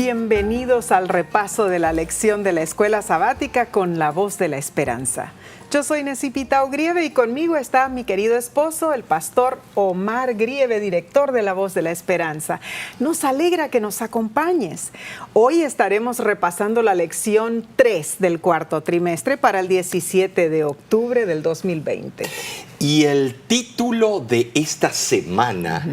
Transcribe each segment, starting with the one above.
Bienvenidos al repaso de la lección de la Escuela Sabática con la Voz de la Esperanza. Yo soy Necipitao Grieve y conmigo está mi querido esposo, el pastor Omar Grieve, director de la Voz de la Esperanza. Nos alegra que nos acompañes. Hoy estaremos repasando la lección 3 del cuarto trimestre para el 17 de octubre del 2020. Y el título de esta semana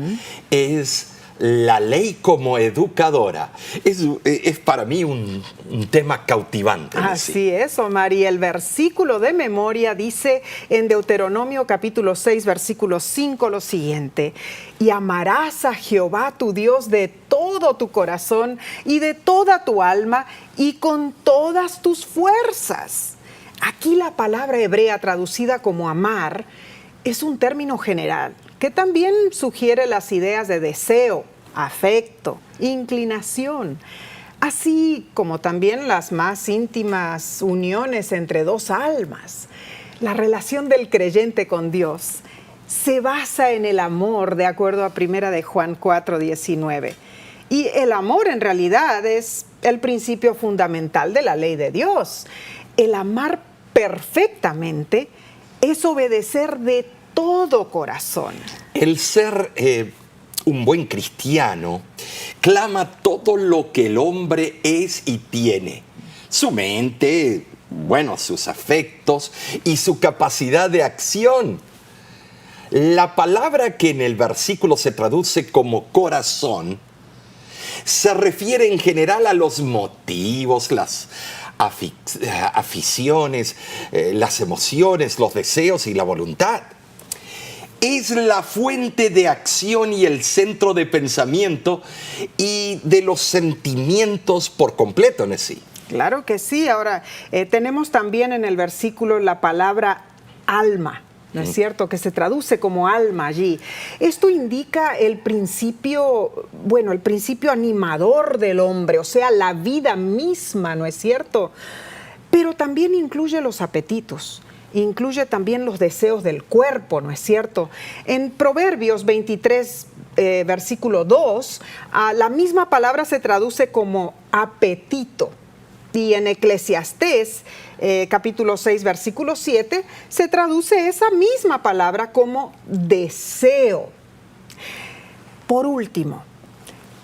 es La ley como educadora. Es para mí un tema cautivante. Así es, Omar. Y el versículo de memoria dice en Deuteronomio capítulo 6, versículo 5 lo siguiente: y amarás a Jehová tu Dios de todo tu corazón y de toda tu alma y con todas tus fuerzas. Aquí la palabra hebrea traducida como amar es un término general que también sugiere las ideas de deseo, afecto, inclinación, así como también las más íntimas uniones entre dos almas. La relación del creyente con Dios se basa en el amor, de acuerdo a 1 de Juan 4:19. Y el amor en realidad es el principio fundamental de la ley de Dios. El amar perfectamente es obedecer de todo corazón. El ser un buen cristiano clama todo lo que el hombre es y tiene. Su mente, sus afectos y su capacidad de acción. La palabra que en el versículo se traduce como corazón se refiere en general a los motivos, las aficiones, las emociones, los deseos y la voluntad. Es la fuente de acción y el centro de pensamiento y de los sentimientos por completo, Nessie. Claro que sí. Ahora, tenemos también en el versículo la palabra alma, ¿no es cierto? Que se traduce como alma allí. Esto indica el principio animador del hombre, o sea, la vida misma, ¿no es cierto? Pero también incluye los apetitos. Incluye también los deseos del cuerpo, ¿no es cierto? En Proverbios 23, versículo 2, la misma palabra se traduce como apetito. Y en Eclesiastés, capítulo 6, versículo 7, se traduce esa misma palabra como deseo. Por último,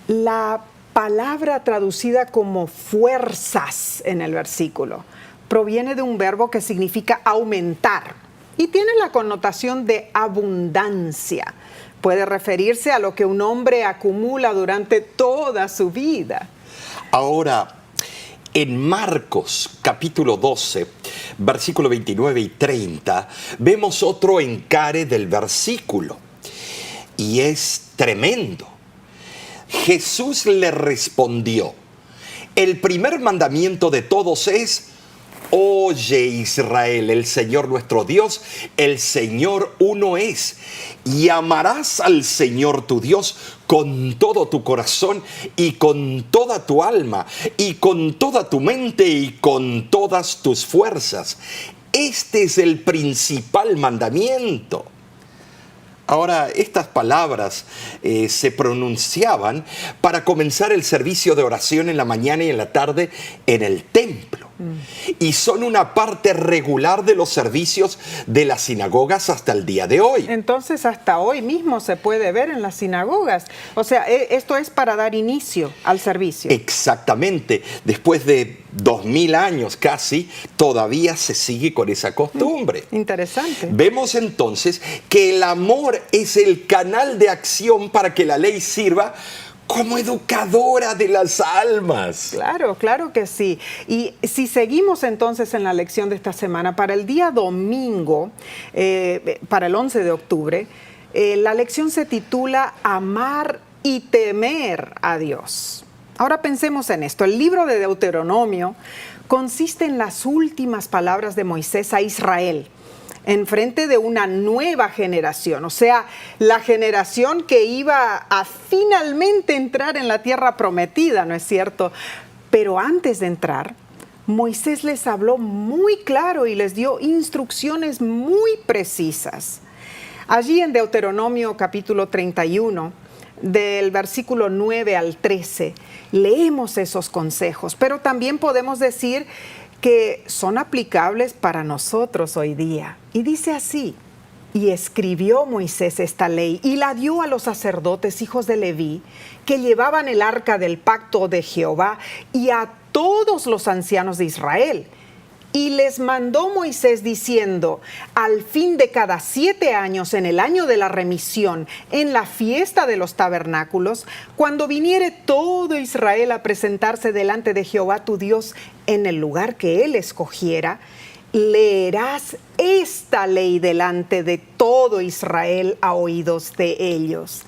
la palabra traducida como fuerzas en el versículo proviene de un verbo que significa aumentar y tiene la connotación de abundancia. Puede referirse a lo que un hombre acumula durante toda su vida. Ahora, en Marcos capítulo 12, versículo 29 y 30, vemos otro encare del versículo y es tremendo. Jesús le respondió: el primer mandamiento de todos es: oye, Israel, el Señor nuestro Dios, el Señor uno es, y amarás al Señor tu Dios con todo tu corazón y con toda tu alma y con toda tu mente y con todas tus fuerzas. Este es el principal mandamiento. Ahora, estas palabras se pronunciaban para comenzar el servicio de oración en la mañana y en la tarde en el templo. Y son una parte regular de los servicios de las sinagogas hasta el día de hoy. Entonces, hasta hoy mismo se puede ver en las sinagogas. O sea, esto es para dar inicio al servicio. Exactamente. Después de 2000 años casi, todavía se sigue con esa costumbre. Interesante. Vemos entonces que el amor es el canal de acción para que la ley sirva como educadora de las almas. Claro, claro que sí. Y si seguimos entonces en la lección de esta semana, para el día domingo, para el 11 de octubre, la lección se titula Amar y temer a Dios. Ahora pensemos en esto. El libro de Deuteronomio consiste en las últimas palabras de Moisés a Israel en frente de una nueva generación, o sea, la generación que iba a finalmente entrar en la tierra prometida, ¿no es cierto? Pero antes de entrar, Moisés les habló muy claro y les dio instrucciones muy precisas. Allí en Deuteronomio capítulo 31, del versículo 9 al 13, leemos esos consejos, pero también podemos decir que son aplicables para nosotros hoy día. Y dice así: y escribió Moisés esta ley y la dio a los sacerdotes, hijos de Leví, que llevaban el arca del pacto de Jehová, y a todos los ancianos de Israel. Y les mandó Moisés diciendo: al fin de cada 7 años, en el año de la remisión, en la fiesta de los tabernáculos, cuando viniere todo Israel a presentarse delante de Jehová tu Dios en el lugar que él escogiera, leerás esta ley delante de todo Israel a oídos de ellos.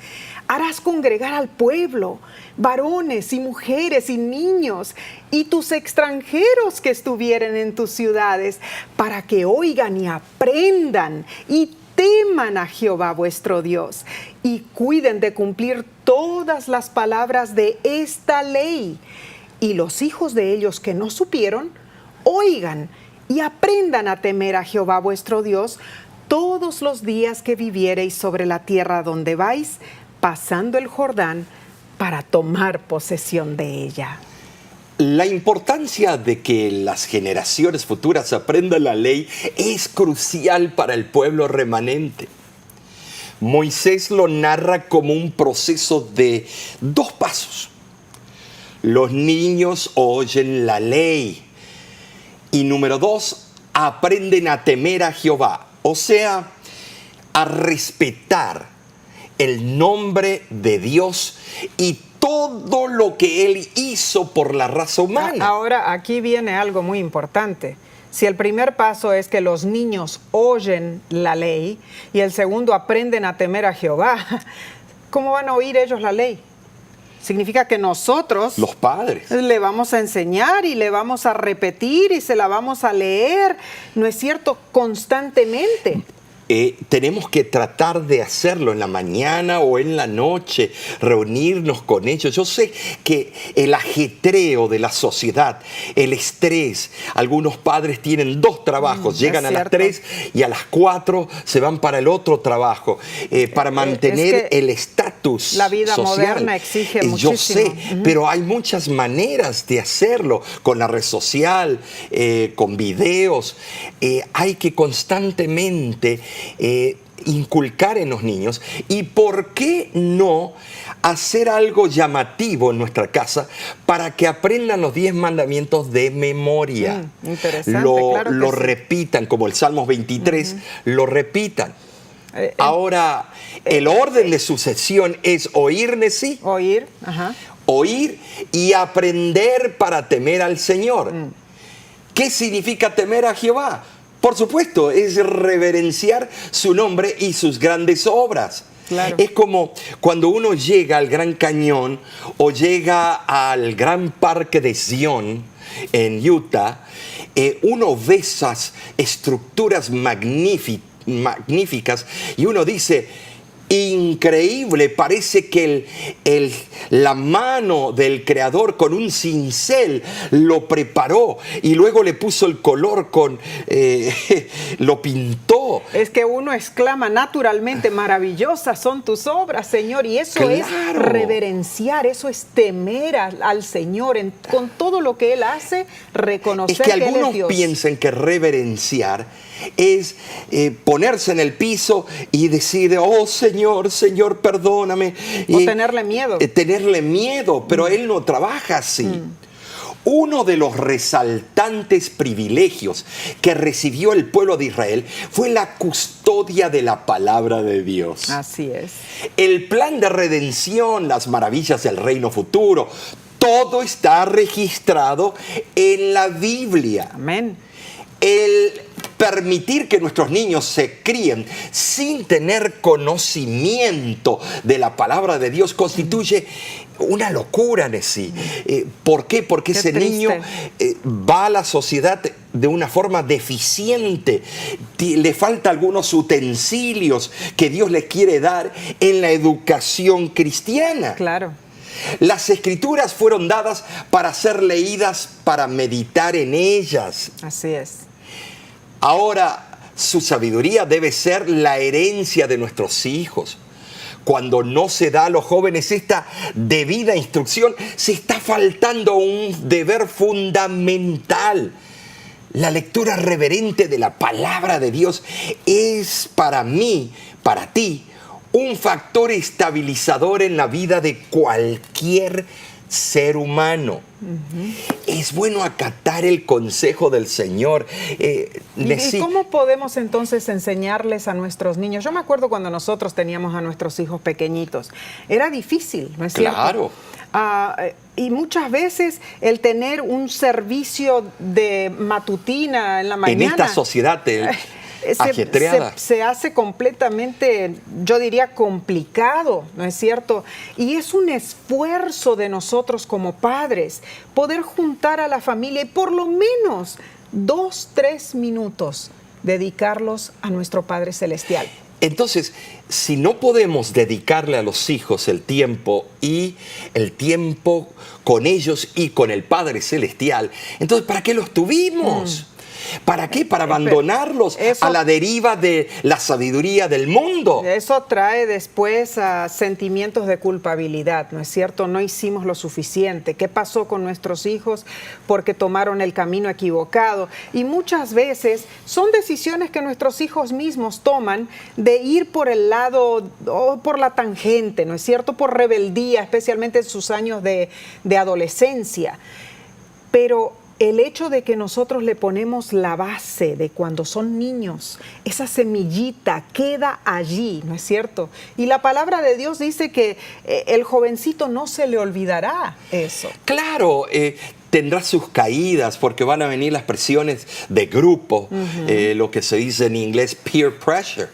Harás congregar al pueblo, varones y mujeres y niños, y tus extranjeros que estuvieren en tus ciudades, para que oigan y aprendan y teman a Jehová vuestro Dios, y cuiden de cumplir todas las palabras de esta ley. Y los hijos de ellos que no supieron, oigan y aprendan a temer a Jehová vuestro Dios todos los días que viviereis sobre la tierra donde vais, pasando el Jordán, para tomar posesión de ella. La importancia de que las generaciones futuras aprendan la ley es crucial para el pueblo remanente. Moisés lo narra como un proceso de 2 pasos. Los niños oyen la ley. Y número 2, aprenden a temer a Jehová, o sea, a respetar el nombre de Dios y todo lo que Él hizo por la raza humana. Ahora, aquí viene algo muy importante. Si el primer paso es que los niños oyen la ley y el segundo aprenden a temer a Jehová, ¿cómo van a oír ellos la ley? Significa que nosotros, los padres, le vamos a enseñar y le vamos a repetir y se la vamos a leer, ¿no es cierto?, constantemente. Tenemos que tratar de hacerlo en la mañana o en la noche, reunirnos con ellos. Yo sé que el ajetreo de la sociedad, el estrés, algunos padres tienen 2 trabajos, llegan a las 3 y a las 4 se van para el otro trabajo, para mantener el estatus la vida social. Moderna exige muchísimo. Yo sé, pero hay muchas maneras de hacerlo, con la red social, con videos. Hay que constantemente inculcar en los niños. Y por qué no hacer algo llamativo en nuestra casa para que aprendan los 10 mandamientos de memoria. Interesante, lo repitan, como el Salmos 23, lo repitan. Ahora, el orden de sucesión es oír, ¿sí? Oír, oír y aprender para temer al Señor. ¿Qué significa temer a Jehová? Por supuesto, es reverenciar su nombre y sus grandes obras. Claro. Es como cuando uno llega al Gran Cañón o llega al Gran Parque de Zion en Utah, uno ve esas estructuras magníficas y uno dice: increíble, parece que la mano del Creador con un cincel lo preparó y luego le puso el color, lo pintó. Es que uno exclama naturalmente: maravillosas son tus obras, Señor, y eso es reverenciar, eso es temer al Señor, con todo lo que Él hace, reconocer que Él es Dios. algunos piensan que reverenciar es ponerse en el piso y decir: oh Señor, Señor, perdóname. O tenerle miedo. Tenerle miedo, pero Él no trabaja así. Uno de los resaltantes privilegios que recibió el pueblo de Israel fue la custodia de la palabra de Dios. Así es. El plan de redención, las maravillas del reino futuro, todo está registrado en la Biblia. Amén. El permitir que nuestros niños se críen sin tener conocimiento de la palabra de Dios constituye una locura, Nesí. ¿Por qué? Porque ese niño va a la sociedad de una forma deficiente. Le falta algunos utensilios que Dios le quiere dar en la educación cristiana. Claro. Las escrituras fueron dadas para ser leídas, para meditar en ellas. Así es. Ahora, su sabiduría debe ser la herencia de nuestros hijos. cuando no se da a los jóvenes esta debida instrucción, se está faltando un deber fundamental. La lectura reverente de la palabra de Dios es para mí, para ti, un factor estabilizador en la vida de cualquier ser humano. Es bueno acatar el consejo del Señor. ¿Y cómo podemos entonces enseñarles a nuestros niños? Yo me acuerdo cuando nosotros teníamos a nuestros hijos pequeñitos. Era difícil, ¿no es cierto? Claro. Y muchas veces el tener un servicio de matutina en la mañana. En esta sociedad ajetreada. Se hace completamente, yo diría, complicado, ¿no es cierto? Y es un esfuerzo de nosotros como padres poder juntar a la familia y por lo menos 2-3 minutos dedicarlos a nuestro Padre Celestial. Entonces, si no podemos dedicarle a los hijos el tiempo con ellos y con el Padre Celestial, entonces, ¿para qué los tuvimos? ¿Para qué? Para abandonarlos a la deriva de la sabiduría del mundo. Eso trae después sentimientos de culpabilidad, ¿no es cierto? No hicimos lo suficiente. ¿Qué pasó con nuestros hijos? Porque tomaron el camino equivocado. Y muchas veces son decisiones que nuestros hijos mismos toman de ir por el lado o por la tangente, ¿no es cierto? Por rebeldía, especialmente en sus años de adolescencia. Pero el hecho de que nosotros le ponemos la base de cuando son niños, esa semillita queda allí, ¿no es cierto? Y la palabra de Dios dice que el jovencito no se le olvidará eso. Claro, tendrá sus caídas porque van a venir las presiones de grupo, lo que se dice en inglés peer pressure.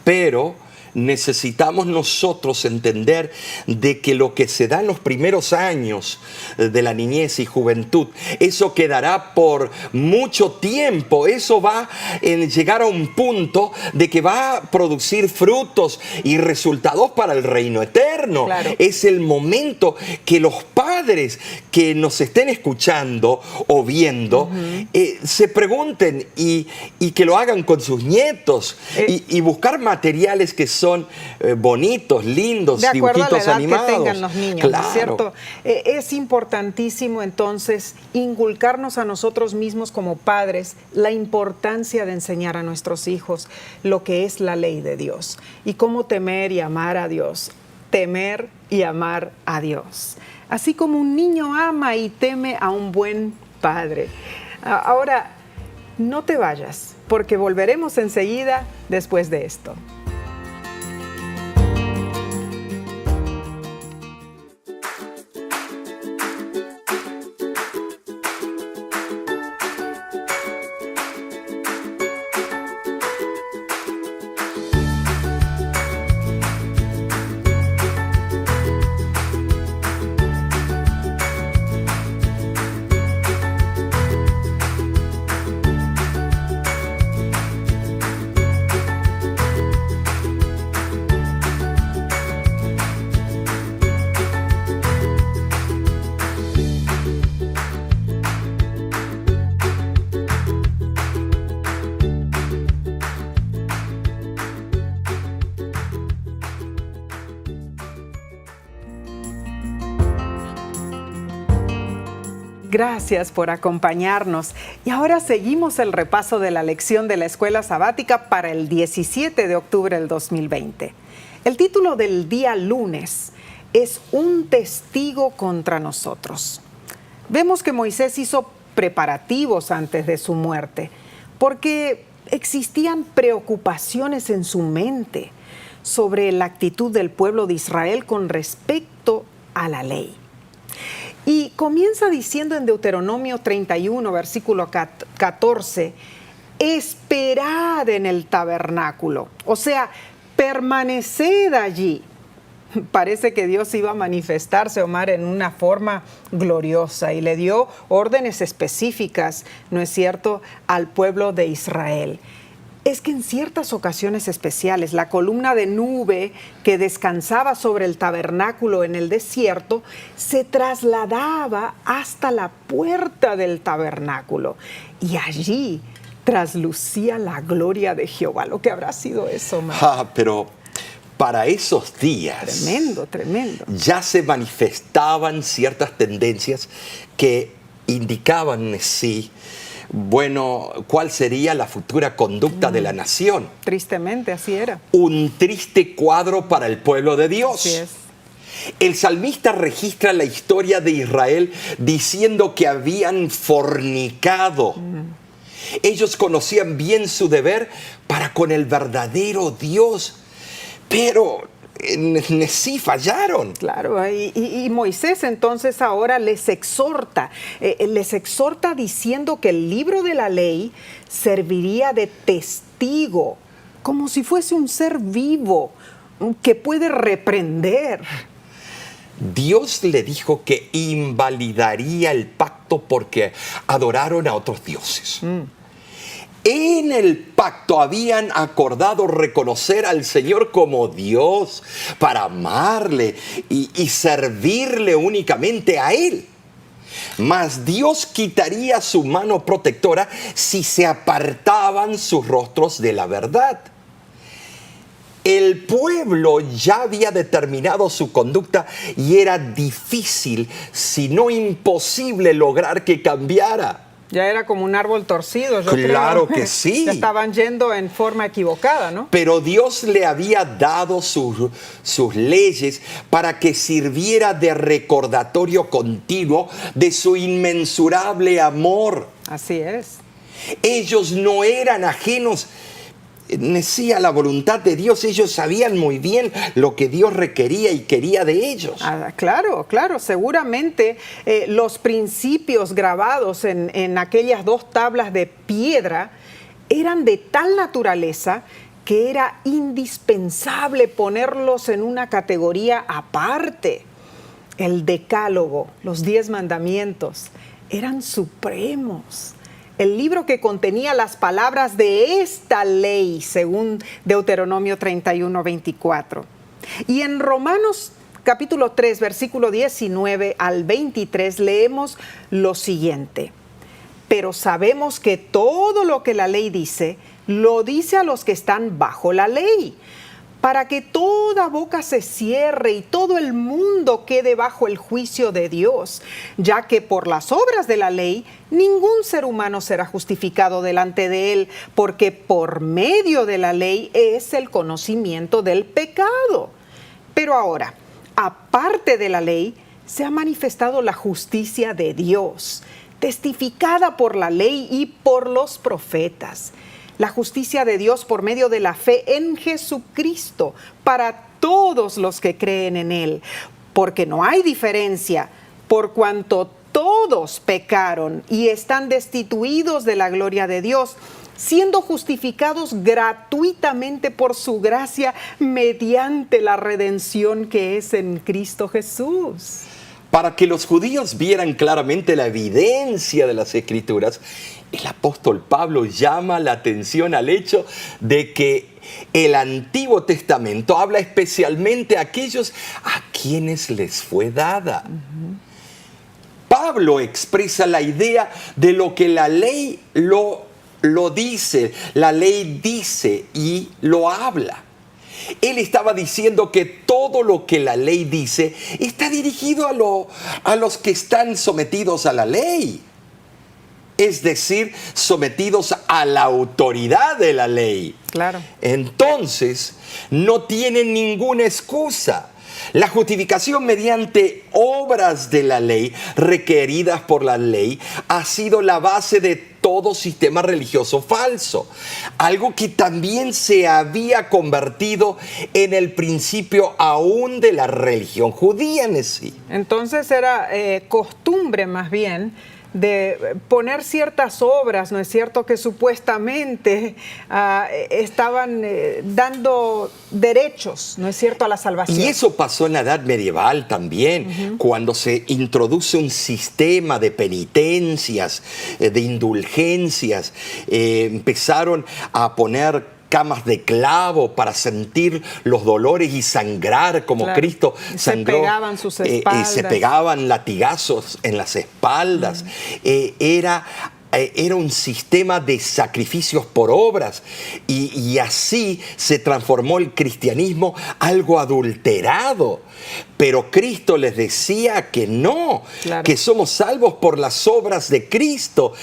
Pero necesitamos nosotros entender de que lo que se da en los primeros años de la niñez y juventud, eso quedará por mucho tiempo. Eso va a llegar a un punto de que va a producir frutos y resultados para el reino eterno. Claro. Es el momento que los padres que nos estén escuchando o viendo se pregunten y que lo hagan con sus nietos y buscar materiales que son bonitos, lindos, de acuerdo dibujitos a la edad animados. que tengan los niños, claro. ¿no es cierto? Es importantísimo entonces inculcarnos a nosotros mismos como padres la importancia de enseñar a nuestros hijos lo que es la ley de Dios y cómo temer y amar a Dios. Temer y amar a Dios. Así como un niño ama y teme a un buen padre. Ahora, no te vayas, porque volveremos enseguida después de esto. Gracias por acompañarnos. Y ahora seguimos el repaso de la lección de la escuela sabática para el 17 de octubre del 2020. El título del día lunes es Un testigo contra nosotros. Vemos que Moisés hizo preparativos antes de su muerte porque existían preocupaciones en su mente sobre la actitud del pueblo de Israel con respecto a la ley. Y comienza diciendo en Deuteronomio 31, versículo 14, esperad en el tabernáculo, o sea, permaneced allí. Parece que Dios iba a manifestarse, Omar, en una forma gloriosa y le dio órdenes específicas, ¿no es cierto?, al pueblo de Israel. Es que en ciertas ocasiones especiales, la columna de nube que descansaba sobre el tabernáculo en el desierto se trasladaba hasta la puerta del tabernáculo y allí traslucía la gloria de Jehová. Lo que habrá sido eso, Omar. Pero Para esos días Tremendo, tremendo. ya se manifestaban ciertas tendencias que indicaban sí, bueno, cuál sería la futura conducta de la nación. Tristemente, así era. Un triste cuadro para el pueblo de Dios. Así es. El salmista registra la historia de Israel diciendo que habían fornicado. Ellos conocían bien su deber para con el verdadero Dios, pero sí fallaron. Claro, y Moisés entonces ahora les exhorta diciendo que el libro de la ley serviría de testigo, como si fuese un ser vivo que puede reprender. Dios le dijo que invalidaría el pacto porque adoraron a otros dioses. En el pacto habían acordado reconocer al Señor como Dios para amarle y servirle únicamente a Él. Mas Dios quitaría su mano protectora si se apartaban sus rostros de la verdad. El pueblo ya había determinado su conducta y era difícil, si no imposible, lograr que cambiara. Ya era como un árbol torcido, yo Claro creo. que sí. Ya estaban yendo en forma equivocada, ¿no? Pero Dios le había dado sus leyes para que sirviera de recordatorio continuo de su inmensurable amor. Así es. Ellos no eran ajenos a la voluntad de Dios. Ellos sabían muy bien lo que Dios requería y quería de ellos. Claro, claro. Seguramente los principios grabados en aquellas 2 tablas de piedra eran de tal naturaleza que era indispensable ponerlos en una categoría aparte. El decálogo, los 10 mandamientos, eran supremos. El libro que contenía las palabras de esta ley, según Deuteronomio 31:24. Y en Romanos capítulo 3, versículo 19 al 23, leemos lo siguiente. Pero sabemos que todo lo que la ley dice, lo dice a los que están bajo la ley, para que toda boca se cierre y todo el mundo quede bajo el juicio de Dios, ya que por las obras de la ley ningún ser humano será justificado delante de él, porque por medio de la ley es el conocimiento del pecado. Pero ahora, aparte de la ley, se ha manifestado la justicia de Dios, testificada por la ley y por los profetas. La justicia de Dios por medio de la fe en Jesucristo para todos los que creen en Él, porque no hay diferencia, por cuanto todos pecaron y están destituidos de la gloria de Dios, siendo justificados gratuitamente por su gracia mediante la redención que es en Cristo Jesús. Para que los judíos vieran claramente la evidencia de las Escrituras, el apóstol Pablo llama la atención al hecho de que el Antiguo Testamento habla especialmente a aquellos a quienes les fue dada. Pablo expresa la idea de lo que la ley lo dice, la ley dice y lo habla. Él estaba diciendo que todo lo que la ley dice está dirigido a los que están sometidos a la ley. Es decir, sometidos a la autoridad de la ley. Claro. Entonces, no tienen ninguna excusa. La justificación mediante obras de la ley, requeridas por la ley, ha sido la base de todo sistema religioso falso. Algo que también se había convertido en el principio aún de la religión judía en sí. Entonces era costumbre más bien de poner ciertas obras, ¿no es cierto?, que supuestamente estaban dando derechos, ¿no es cierto?, a la salvación. Y eso pasó en la Edad Medieval también, cuando se introduce un sistema de penitencias, de indulgencias. Empezaron a poner camas de clavo para sentir los dolores y sangrar como Claro. Cristo sangró. Se pegaban sus espaldas. Se pegaban latigazos en las espaldas. Era era un sistema de sacrificios por obras y así se transformó el cristianismo algo adulterado. Pero Cristo les decía que no, claro, que somos salvos por las obras de Cristo,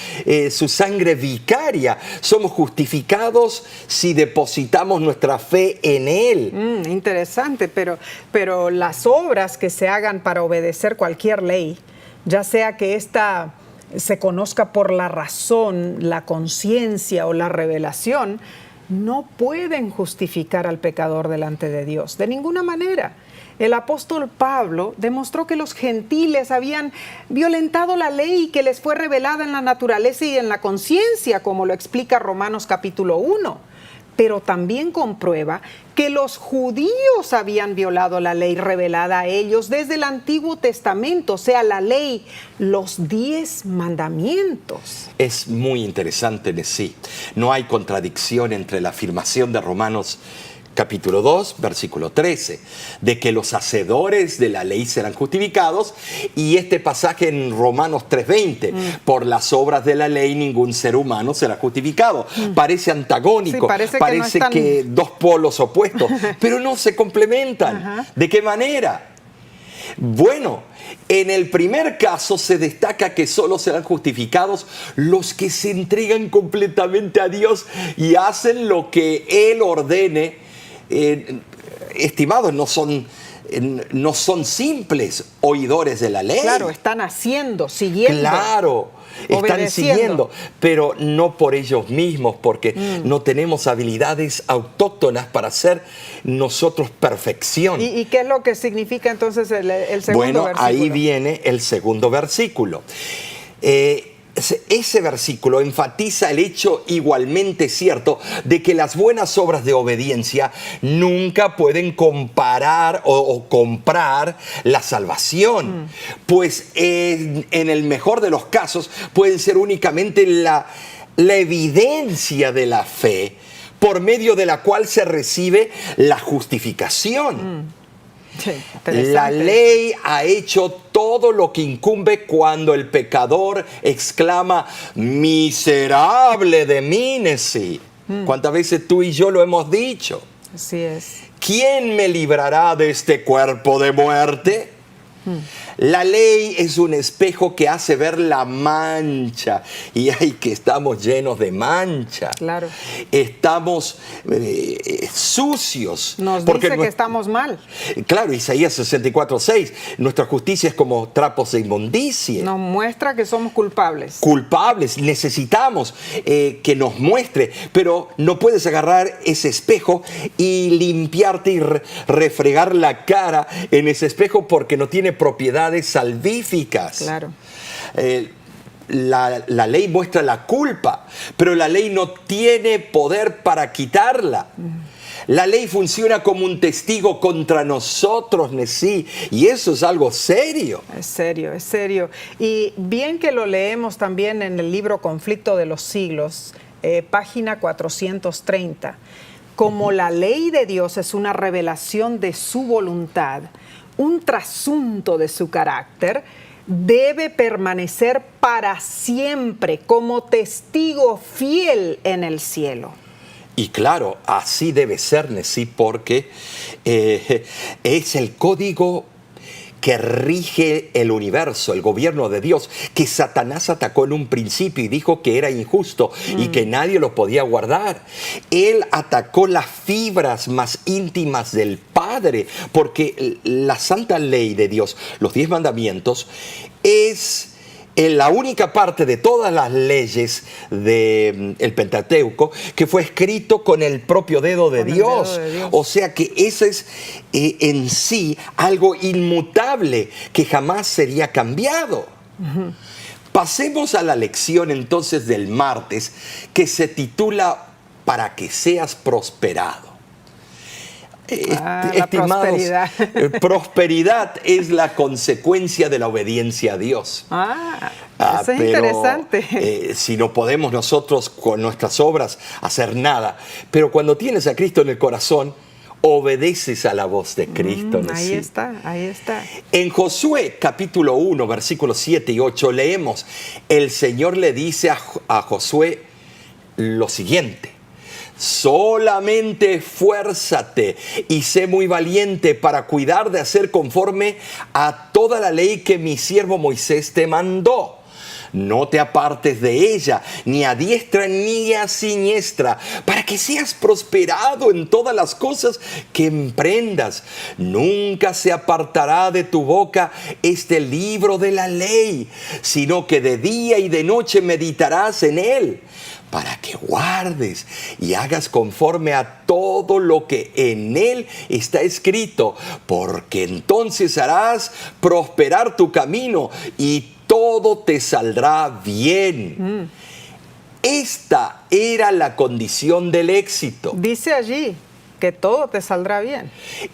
su sangre vicaria. Somos justificados si depositamos nuestra fe en Él. Interesante, pero las obras que se hagan para obedecer cualquier ley, ya sea que ésta se conozca por la razón, la conciencia o la revelación, no pueden justificar al pecador delante de Dios, de ninguna manera. El apóstol Pablo demostró que los gentiles habían violentado la ley que les fue revelada en la naturaleza y en la conciencia, como lo explica Romanos capítulo 1. Pero también comprueba que los judíos habían violado la ley revelada a ellos desde el Antiguo Testamento, o sea, la ley, los 10 mandamientos. Es muy interesante en sí. No hay contradicción entre la afirmación de Romanos capítulo 2, versículo 13, de que los hacedores de la ley serán justificados, y este pasaje en Romanos 3:20, por las obras de la ley ningún ser humano será justificado. Parece antagónico, sí, parece que dos polos opuestos, pero no se complementan. ¿De qué manera? Bueno, en el primer caso se destaca que solo serán justificados los que se entregan completamente a Dios y hacen lo que Él ordene. Estimados, no son simples oidores de la ley. Claro, están haciendo, siguiendo. Claro, están siguiendo, pero no por ellos mismos, porque no tenemos habilidades autóctonas para ser nosotros perfección. ¿Y qué es lo que significa entonces el segundo versículo? Ahí viene el segundo versículo. Ese versículo enfatiza el hecho igualmente cierto de que las buenas obras de obediencia nunca pueden comparar o comprar la salvación, pues en el mejor de los casos pueden ser únicamente la evidencia de la fe por medio de la cual se recibe la justificación. Sí, la ley ha hecho todo lo que incumbe cuando el pecador exclama: miserable de mí, Nesí. ¿Cuántas veces tú y yo lo hemos dicho? Así es. ¿Quién me librará de este cuerpo de muerte? La ley es un espejo que hace ver la mancha, y ay, que estamos llenos de mancha. Claro. Estamos sucios. Nos dice que estamos mal. Claro, Isaías 64:6, nuestra justicia es como trapos de inmundicia. Nos muestra que somos culpables. Culpables, necesitamos que nos muestre, pero no puedes agarrar ese espejo y limpiarte y refregar la cara en ese espejo porque no tiene propiedades salvíficas. Claro. La ley muestra la culpa, pero la ley no tiene poder para quitarla. La ley funciona como un testigo contra nosotros, Nesí, y eso es algo serio. Es serio, es serio. Y bien que lo leemos también en el libro Conflicto de los Siglos, página 430. Como la ley de Dios es una revelación de su voluntad, un trasunto de su carácter, debe permanecer para siempre como testigo fiel en el cielo. Y claro, así debe ser, Nesí, porque es el código que rige el universo, el gobierno de Dios, que Satanás atacó en un principio y dijo que era injusto y que nadie lo podía guardar. Él atacó las fibras más íntimas del Padre, porque la santa ley de Dios, los 10 mandamientos, es la única parte de todas las leyes del Pentateuco que fue escrito con el propio dedo de Dios. O sea que eso es en sí algo inmutable que jamás sería cambiado. Pasemos a la lección entonces del martes, que se titula "Para que seas prosperado". Estimados, prosperidad. Prosperidad es la consecuencia de la obediencia a Dios. Eso es interesante. Si no podemos nosotros con nuestras obras hacer nada, pero cuando tienes a Cristo en el corazón, obedeces a la voz de Cristo. Ahí sí. está, ahí está. En Josué capítulo 1, versículos 7 y 8 leemos, el Señor le dice a Josué lo siguiente: solamente esfuérzate y sé muy valiente para cuidar de hacer conforme a toda la ley que mi siervo Moisés te mandó. No te apartes de ella, ni a diestra ni a siniestra, para que seas prosperado en todas las cosas que emprendas. Nunca se apartará de tu boca este libro de la ley, sino que de día y de noche meditarás en él, para que guardes y hagas conforme a todo lo que en él está escrito, porque entonces harás prosperar tu camino y todo te saldrá bien. Esta era la condición del éxito. Dice allí que todo te saldrá bien.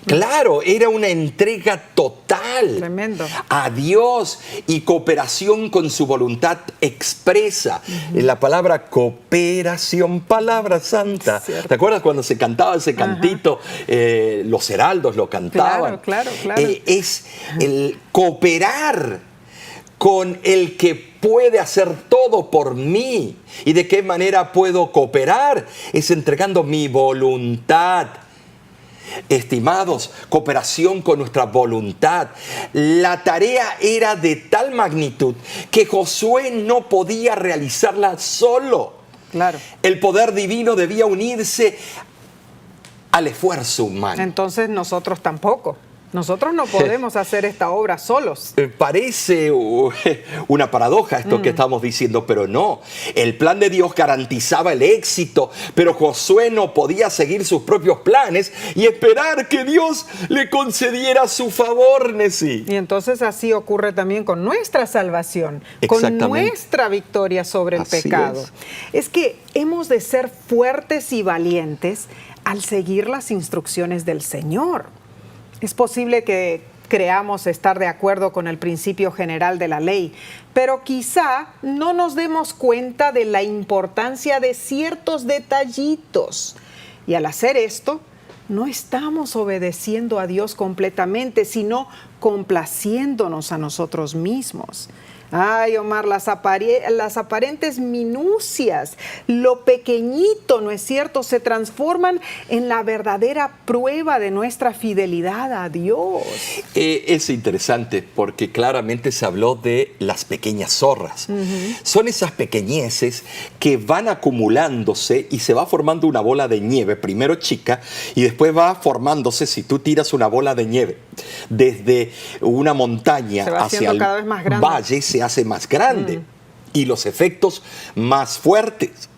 Claro, era una entrega total. Tremendo. A Dios y cooperación con su voluntad expresa. La palabra cooperación, palabra santa. Cierto. ¿Te acuerdas cuando se cantaba ese cantito? Los heraldos lo cantaban. Claro. Es el cooperar con el que puede hacer todo por mí. ¿Y de qué manera puedo cooperar? Es entregando mi voluntad. Estimados, cooperación con nuestra voluntad. La tarea era de tal magnitud que Josué no podía realizarla solo. Claro. El poder divino debía unirse al esfuerzo humano. Entonces nosotros tampoco. Nosotros no podemos hacer esta obra solos. Parece una paradoja esto que estamos diciendo, pero no. El plan de Dios garantizaba el éxito, pero Josué no podía seguir sus propios planes y esperar que Dios le concediera su favor, Nesí. Y entonces así ocurre también con nuestra salvación, con Exactamente. nuestra victoria sobre el Así pecado. Es que hemos de ser fuertes y valientes al seguir las instrucciones del Señor. Es posible que creamos estar de acuerdo con el principio general de la ley, pero quizá no nos demos cuenta de la importancia de ciertos detallitos. Y al hacer esto, no estamos obedeciendo a Dios completamente, sino complaciéndonos a nosotros mismos. Ay, Omar, las aparentes minucias, lo pequeñito, ¿no es cierto?, se transforman en la verdadera prueba de nuestra fidelidad a Dios. Es interesante porque claramente se habló de las pequeñas zorras. Son esas pequeñeces que van acumulándose y se va formando una bola de nieve, primero chica, y después va formándose, si tú tiras una bola de nieve desde una montaña hacia el cada vez más grande. Valle, se hace más grande y los efectos más fuertes.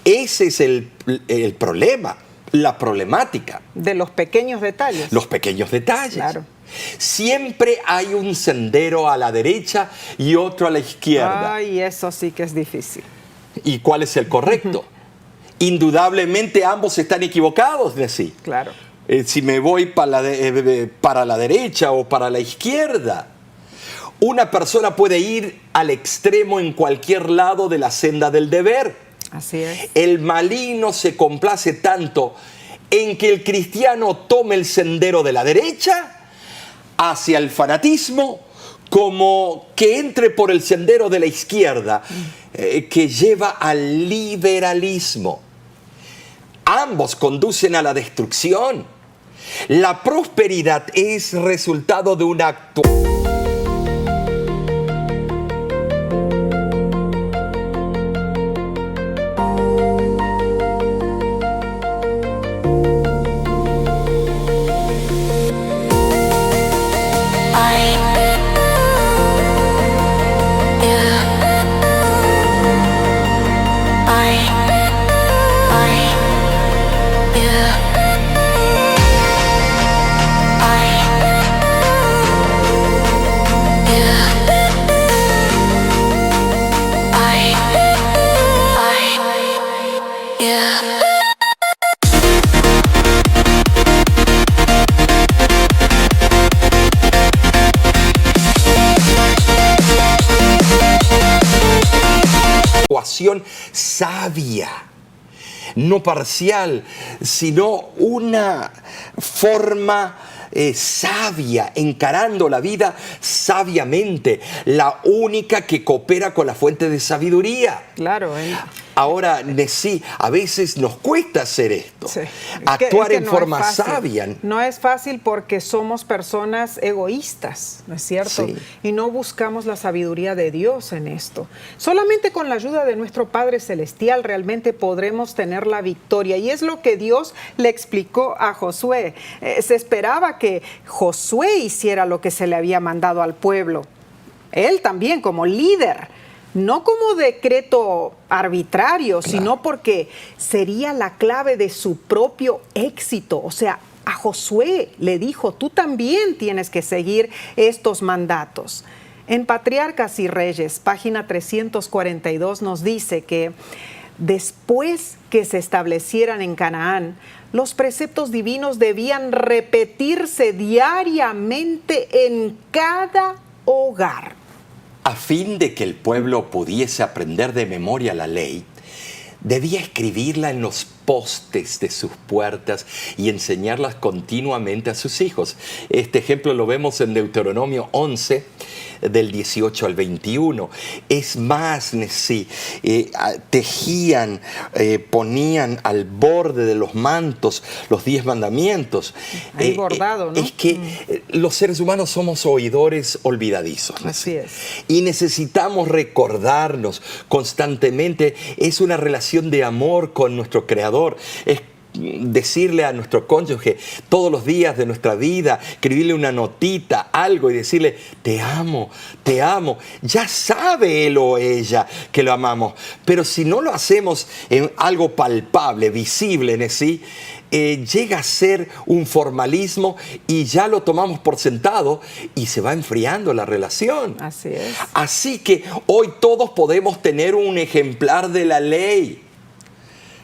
Ese es el problema, la problemática. De los pequeños detalles. Los pequeños detalles. Claro. Siempre hay un sendero a la derecha y otro a la izquierda. Ay, eso sí que es difícil. ¿Y cuál es el correcto? Indudablemente ambos están equivocados, Nesí. Claro. Si me voy para la derecha o para la izquierda. Una persona puede ir al extremo en cualquier lado de la senda del deber. Así es. El maligno se complace tanto en que el cristiano tome el sendero de la derecha hacia el fanatismo, como que entre por el sendero de la izquierda, que lleva al liberalismo. Ambos conducen a la destrucción. La prosperidad es resultado de un acto. Sabia. no parcial, sino una forma sabia, encarando la vida sabiamente, la única que coopera con la fuente de sabiduría. Claro. Ahora, sí, a veces nos cuesta hacer esto, Sí. actuar en no forma es fácil. sabia. No es fácil porque somos personas egoístas, ¿no es cierto? Sí. Y no buscamos la sabiduría de Dios en esto. Solamente con la ayuda de nuestro Padre Celestial realmente podremos tener la victoria. Y es lo que Dios le explicó a Josué. Se esperaba que Josué hiciera lo que se le había mandado al pueblo. Él también como líder. No como decreto arbitrario, Claro. sino porque sería la clave de su propio éxito. O sea, a Josué le dijo, tú también tienes que seguir estos mandatos. En Patriarcas y Reyes, página 342, nos dice que después que se establecieran en Canaán, los preceptos divinos debían repetirse diariamente en cada hogar. A fin de que el pueblo pudiese aprender de memoria la ley, debía escribirla en los postes de sus puertas y enseñarlas continuamente a sus hijos. Este ejemplo lo vemos en Deuteronomio 11, del 18 al 21. Es más, sí, tejían, ponían al borde de los mantos los 10 mandamientos. Ahí bordado, ¿no? Es que los seres humanos somos oidores olvidadizos. Así es. Y necesitamos recordarnos constantemente. Es una relación de amor con nuestro Creador. Es decirle a nuestro cónyuge todos los días de nuestra vida, escribirle una notita, algo y decirle, te amo, te amo. Ya sabe él o ella que lo amamos, pero si no lo hacemos en algo palpable, visible en sí, llega a ser un formalismo y ya lo tomamos por sentado y se va enfriando la relación. Así es. Así que hoy todos podemos tener un ejemplar de la ley.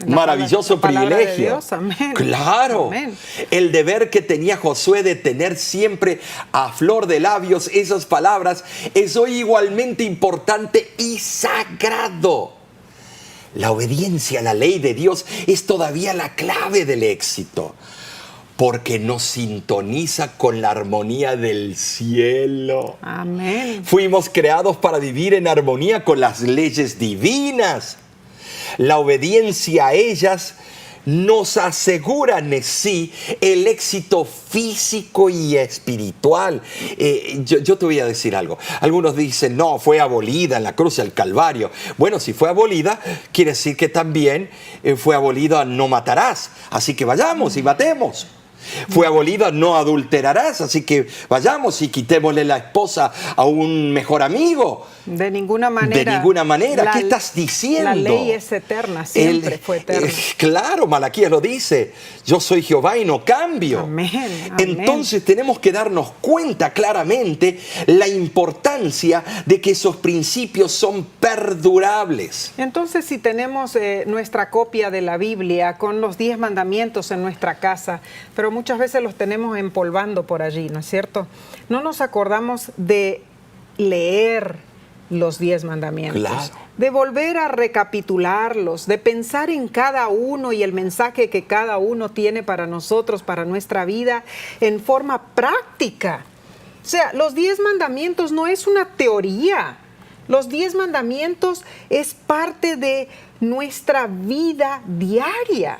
Maravilloso privilegio. De Dios, amén. Claro. Amén. El deber que tenía Josué de tener siempre a flor de labios esas palabras es hoy igualmente importante y sagrado. La obediencia a la ley de Dios es todavía la clave del éxito, porque nos sintoniza con la armonía del cielo. Amén. Fuimos creados para vivir en armonía con las leyes divinas. La obediencia a ellas nos asegura en sí el éxito físico y espiritual. Yo te voy a decir algo. Algunos dicen, no, fue abolida en la cruz del Calvario. Bueno, si fue abolida, quiere decir que también fue abolida no matarás. Así que vayamos y matemos. Fue abolida no adulterarás, así que vayamos y quitémosle la esposa a un mejor amigo. De ninguna manera. De ninguna manera. ¿Qué estás diciendo? La ley es eterna, siempre fue eterna. Claro, Malaquías lo dice. Yo soy Jehová y no cambio. Amén, amén. Entonces tenemos que darnos cuenta claramente la importancia de que esos principios son perdurables. Entonces, si tenemos nuestra copia de la Biblia con los 10 mandamientos en nuestra casa, pero muchas veces los tenemos empolvando por allí, ¿no es cierto? No nos acordamos de leer los 10 mandamientos, Claro. de volver a recapitularlos, de pensar en cada uno y el mensaje que cada uno tiene para nosotros, para nuestra vida, en forma práctica. O sea, los 10 mandamientos no es una teoría. Los 10 mandamientos es parte de nuestra vida diaria.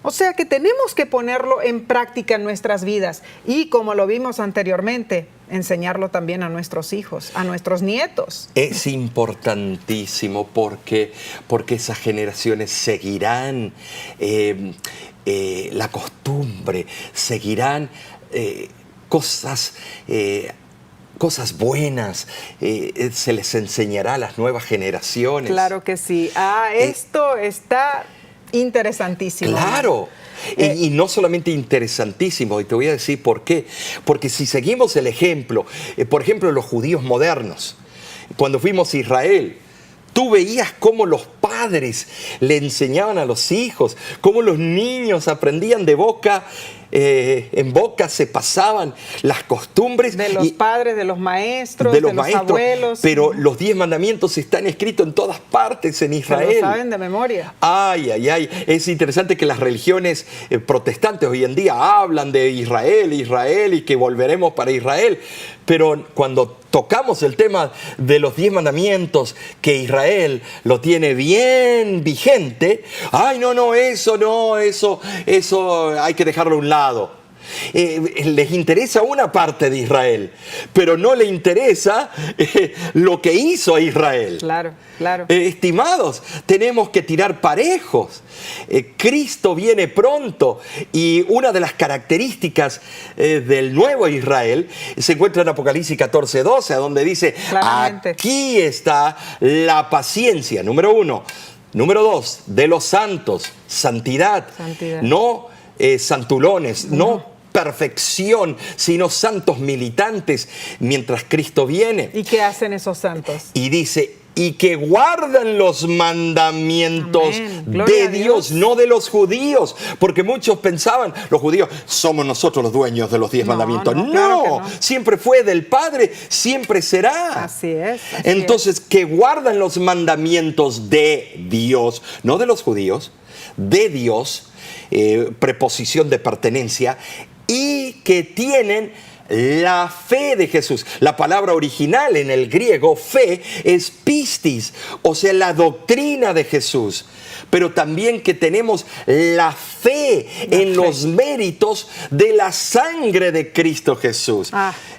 O sea que tenemos que ponerlo en práctica en nuestras vidas y, como lo vimos anteriormente, enseñarlo también a nuestros hijos, a nuestros nietos. Es importantísimo porque esas generaciones seguirán la costumbre, seguirán cosas buenas, se les enseñará a las nuevas generaciones. Claro que sí. Esto está interesantísimo. Claro. Y no solamente interesantísimo, y te voy a decir por qué. Porque si seguimos el ejemplo, por ejemplo, los judíos modernos, cuando fuimos a Israel, tú veías cómo los padres le enseñaban a los hijos, cómo los niños aprendían de boca en boca se pasaban las costumbres. De los padres, de los maestros, de los abuelos. Pero los 10 mandamientos están escritos en todas partes en Israel. Se lo saben de memoria. Ay, ay, ay. Es interesante que las religiones protestantes hoy en día hablan de Israel, Israel y que volveremos para Israel. Pero cuando tocamos el tema de los 10 mandamientos, que Israel lo tiene bien vigente, ay, eso hay que dejarlo a un lado. Les interesa una parte de Israel, pero no le interesa lo que hizo a Israel. Claro, claro. Estimados, tenemos que tirar parejos. Cristo viene pronto y una de las características del nuevo Israel se encuentra en Apocalipsis 14:12, donde dice, claramente, aquí está la paciencia, número 1. Número 2, de los santos, santidad. No santulones, no perfección, sino santos militantes mientras Cristo viene. ¿Y qué hacen esos santos? Y dice, y que guardan los mandamientos de Dios, no de los judíos. Porque muchos pensaban, los judíos, somos nosotros los dueños de los 10 mandamientos. No, claro que no, siempre fue del Padre, siempre será. Así es. Entonces, que guardan los mandamientos de Dios, no de los judíos, de Dios, preposición de pertenencia, y que tienen la fe de Jesús. La palabra original en el griego, fe, es pistis, o sea, la doctrina de Jesús. Pero también que tenemos la fe en los méritos de la sangre de Cristo Jesús.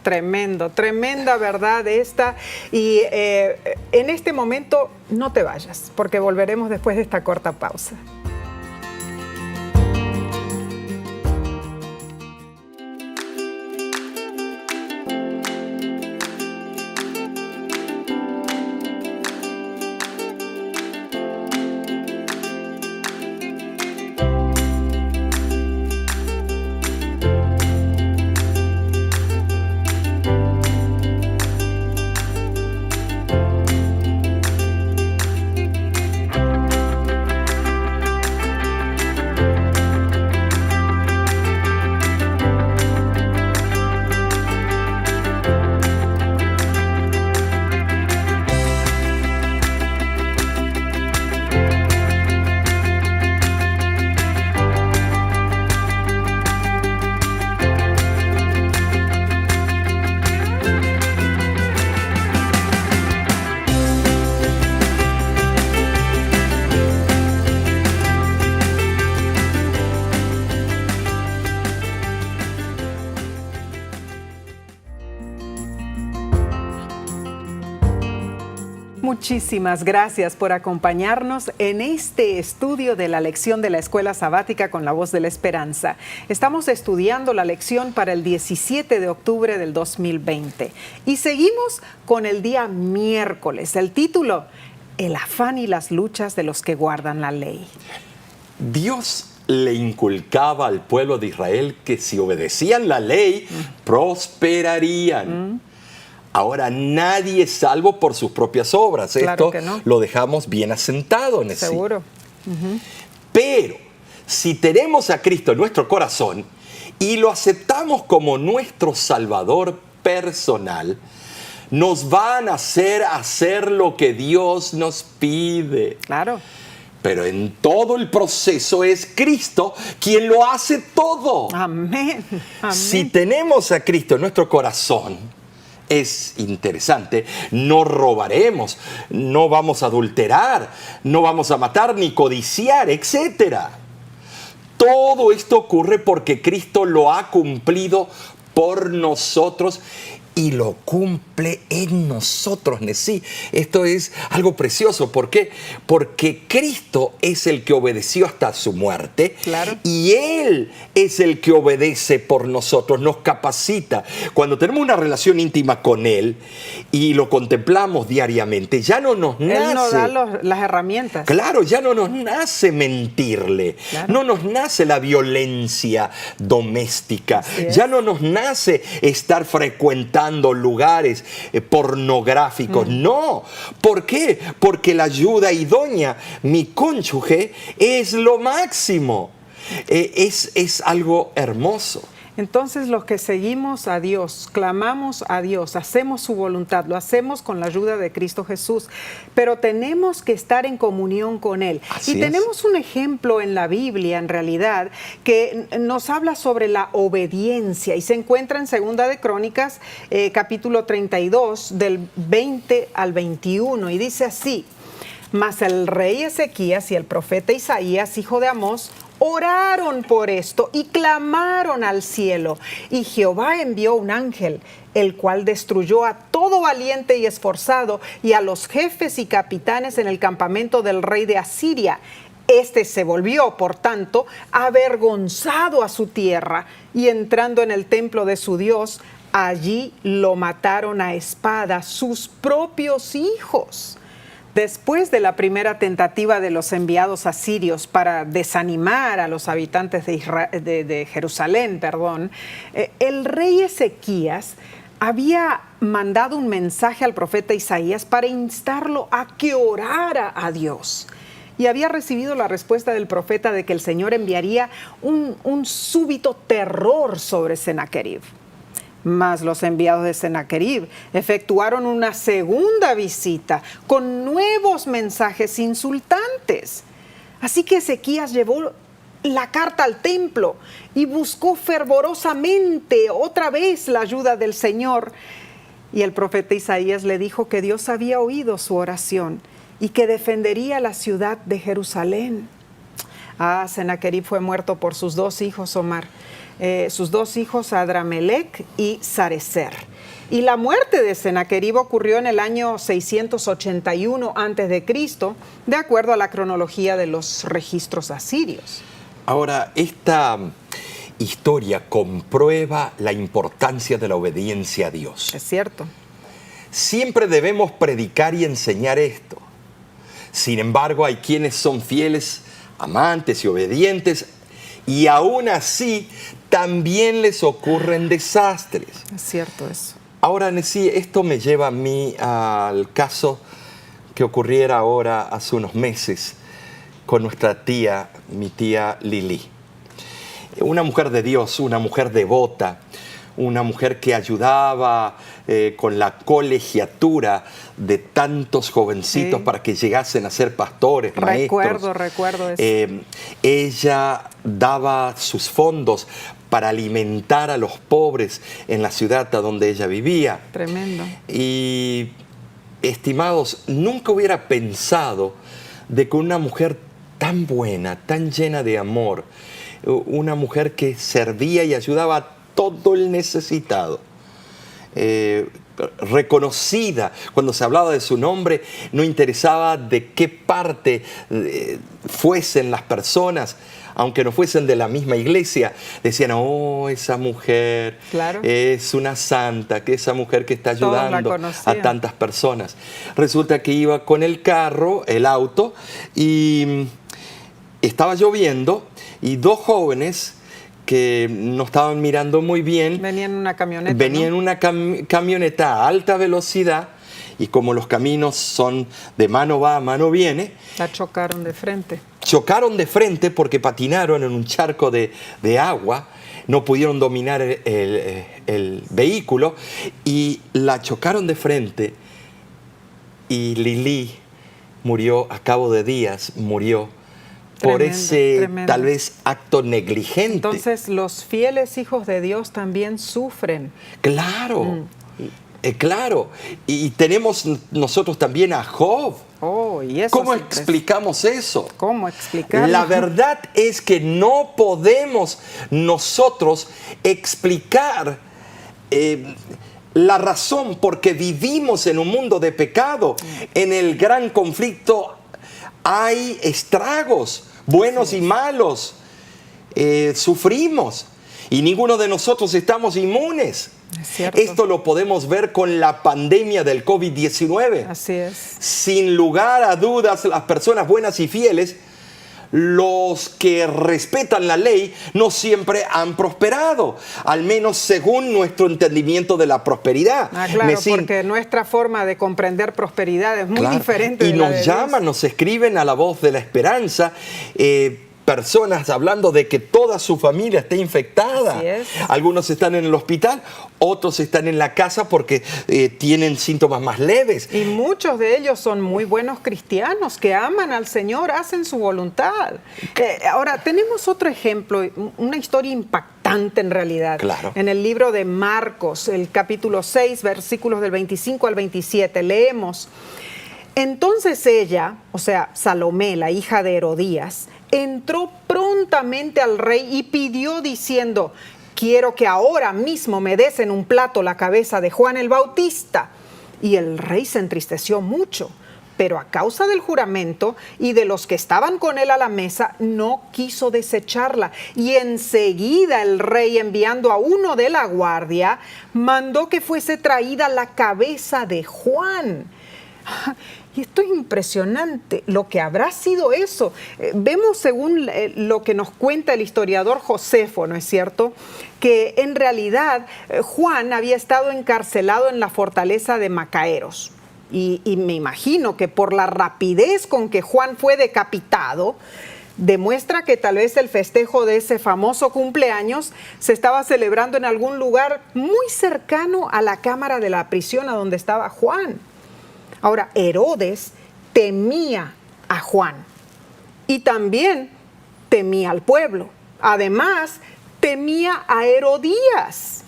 Tremendo, tremenda verdad esta. Y en este momento no te vayas, porque volveremos después de esta corta pausa. Muchísimas gracias por acompañarnos en este estudio de la lección de la Escuela Sabática con la Voz de la Esperanza. Estamos estudiando la lección para el 17 de octubre del 2020 y seguimos con el día miércoles. El título, El afán y las luchas de los que guardan la ley. Dios le inculcaba al pueblo de Israel que si obedecían la ley, prosperarían. Ahora, nadie es salvo por sus propias obras. Claro Esto que no. lo dejamos bien asentado en el sí. Seguro. Pero, si tenemos a Cristo en nuestro corazón y lo aceptamos como nuestro Salvador personal, nos van a hacer lo que Dios nos pide. Claro. Pero en todo el proceso es Cristo quien lo hace todo. Amén. Amén. Si tenemos a Cristo en nuestro corazón, es interesante, no robaremos, no vamos a adulterar, no vamos a matar ni codiciar, etc. Todo esto ocurre porque Cristo lo ha cumplido por nosotros y lo cumple en nosotros. Sí, esto es algo precioso. ¿Por qué? Porque Cristo es el que obedeció hasta su muerte. Claro. Y Él es el que obedece por nosotros, nos capacita. Cuando tenemos una relación íntima con Él y lo contemplamos diariamente, ya no nos nace. Él nos da las herramientas. Claro, ya no nos nace mentirle. Claro. No nos nace la violencia doméstica. Ya no nos nace estar frecuentando lugares pornográficos. No. ¿Por qué? Porque la ayuda idónea, mi cónyuge, es lo máximo. Es algo hermoso. Entonces los que seguimos a Dios, clamamos a Dios, hacemos su voluntad, lo hacemos con la ayuda de Cristo Jesús, pero tenemos que estar en comunión con Él. Así y tenemos un ejemplo en la Biblia, en realidad, que nos habla sobre la obediencia y se encuentra en Segunda de Crónicas, capítulo 32, del 20 al 21, y dice así: Mas el rey Ezequías y el profeta Isaías, hijo de Amós, oraron por esto y clamaron al cielo. Y Jehová envió un ángel, el cual destruyó a todo valiente y esforzado y a los jefes y capitanes en el campamento del rey de Asiria. Este se volvió, por tanto, avergonzado a su tierra y entrando en el templo de su Dios, allí lo mataron a espada sus propios hijos. Después de la primera tentativa de los enviados asirios para desanimar a los habitantes de Jerusalén, el rey Ezequías había mandado un mensaje al profeta Isaías para instarlo a que orara a Dios. Y había recibido la respuesta del profeta de que el Señor enviaría un súbito terror sobre Sennacherib. Mas los enviados de Sennacherib efectuaron una segunda visita con nuevos mensajes insultantes. Así que Ezequías llevó la carta al templo y buscó fervorosamente otra vez la ayuda del Señor. Y el profeta Isaías le dijo que Dios había oído su oración y que defendería la ciudad de Jerusalén. Sennacherib fue muerto por sus dos hijos, Omar. Sus dos hijos, Adramelech y Sarecer. Y la muerte de Sennacherib ocurrió en el año 681 a.C., de acuerdo a la cronología de los registros asirios. Ahora, esta historia comprueba la importancia de la obediencia a Dios. Es cierto. Siempre debemos predicar y enseñar esto. Sin embargo, hay quienes son fieles, amantes y obedientes, y aún así también les ocurren desastres. Es cierto eso. Ahora, Nessie, esto me lleva a mí al caso que ocurriera ahora hace unos meses con nuestra tía, mi tía Lili. Una mujer de Dios, una mujer devota, una mujer que ayudaba con la colegiatura de tantos jovencitos para que llegasen a ser pastores, maestros. Recuerdo eso. Ella daba sus fondos para alimentar a los pobres en la ciudad donde ella vivía. Tremendo. Y, estimados, nunca hubiera pensado de que una mujer tan buena, tan llena de amor, una mujer que servía y ayudaba a todo el necesitado, reconocida, cuando se hablaba de su nombre, no interesaba de qué parte fuesen las personas, aunque no fuesen de la misma iglesia, decían: oh, esa mujer es una santa, que esa mujer que está ayudando a tantas personas. Resulta que iba con el carro, el auto, y estaba lloviendo, y dos jóvenes que no estaban mirando muy bien. Venían en una camioneta. Venían en una camioneta a alta velocidad, y como los caminos son de mano va, mano viene. La chocaron de frente. Chocaron de frente porque patinaron en un charco de agua, no pudieron dominar el vehículo y la chocaron de frente, y Lili murió a cabo de días, murió. Por ese tal vez acto negligente. Entonces los fieles hijos de Dios también sufren. Claro, claro. Y tenemos nosotros también a Job. ¿Y eso ¿Cómo explicamos eso? ¿Cómo explicarlo? La verdad es que no podemos nosotros explicar la razón por qué vivimos en un mundo de pecado. En el gran conflicto hay estragos, buenos y malos. Sufrimos y ninguno de nosotros estamos inmunes. Es cierto. Esto lo podemos ver con la pandemia del COVID-19. Así es. Sin lugar a dudas, las personas buenas y fieles, los que respetan la ley, no siempre han prosperado, al menos según nuestro entendimiento de la prosperidad. Claro, porque nuestra forma de comprender prosperidad es muy diferente. Y nos llaman, nos escriben a La Voz de la Esperanza, personas hablando de que toda su familia está infectada. Así es. Algunos están en el hospital, otros están en la casa porque tienen síntomas más leves. Y muchos de ellos son muy buenos cristianos que aman al Señor, hacen su voluntad. Ahora, tenemos otro ejemplo, una historia impactante en realidad. Claro. En el libro de Marcos, el capítulo 6, versículos del 25 al 27, leemos: Entonces ella, o sea, Salomé, la hija de Herodías, entró prontamente al rey y pidió diciendo: quiero que ahora mismo me des en un plato la cabeza de Juan el Bautista. Y el rey se entristeció mucho, pero a causa del juramento y de los que estaban con él a la mesa, no quiso desecharla. Y enseguida el rey, enviando a uno de la guardia, mandó que fuese traída la cabeza de Juan. Y esto es impresionante, lo que habrá sido eso. Vemos, según lo que nos cuenta el historiador Josefo, ¿no es cierto?, que en realidad Juan había estado encarcelado en la fortaleza de Macaeros. Y me imagino que por la rapidez con que Juan fue decapitado, demuestra que tal vez el festejo de ese famoso cumpleaños se estaba celebrando en algún lugar muy cercano a la cámara de la prisión a donde estaba Juan. Ahora, Herodes temía a Juan y también temía al pueblo. Además, temía a Herodías.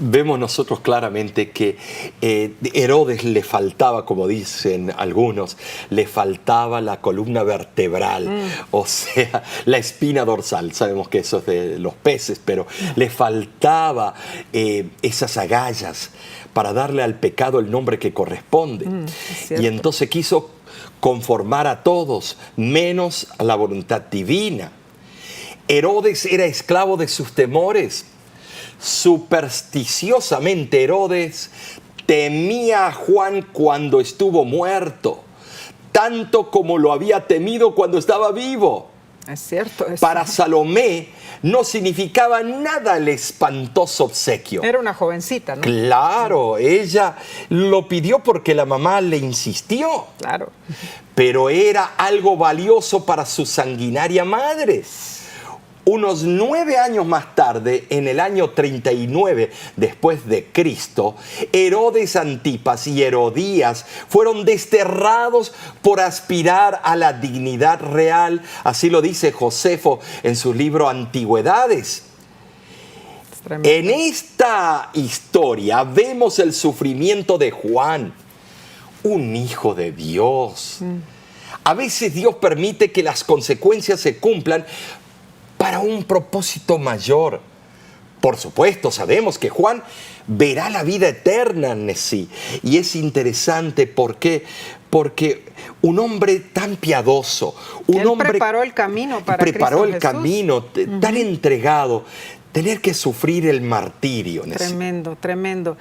Vemos nosotros claramente que Herodes le faltaba, como dicen algunos, le faltaba la columna vertebral, o sea, la espina dorsal. Sabemos que eso es de los peces, pero le faltaba esas agallas para darle al pecado el nombre que corresponde. Y entonces quiso conformar a todos, menos a la voluntad divina. Herodes era esclavo de sus temores. Supersticiosamente Herodes temía a Juan cuando estuvo muerto, tanto como lo había temido cuando estaba vivo. Es cierto. Para Salomé no significaba nada el espantoso obsequio. Era una jovencita, ¿no? Claro, ella lo pidió porque la mamá le insistió. Claro. Pero era algo valioso para su sanguinaria madre. Unos 9 años más tarde, en el año 39 después de Cristo, Herodes Antipas y Herodías fueron desterrados por aspirar a la dignidad real. Así lo dice Josefo en su libro Antigüedades. En esta historia vemos el sufrimiento de Juan, un hijo de Dios. A veces Dios permite que las consecuencias se cumplan para un propósito mayor. Por supuesto, sabemos que Juan verá la vida eterna en sí. Y es interesante porque un hombre tan piadoso, un hombre preparó el camino para preparó Cristo el Jesús. camino, tan entregado, tener que sufrir el martirio. Tremendo, tremendo.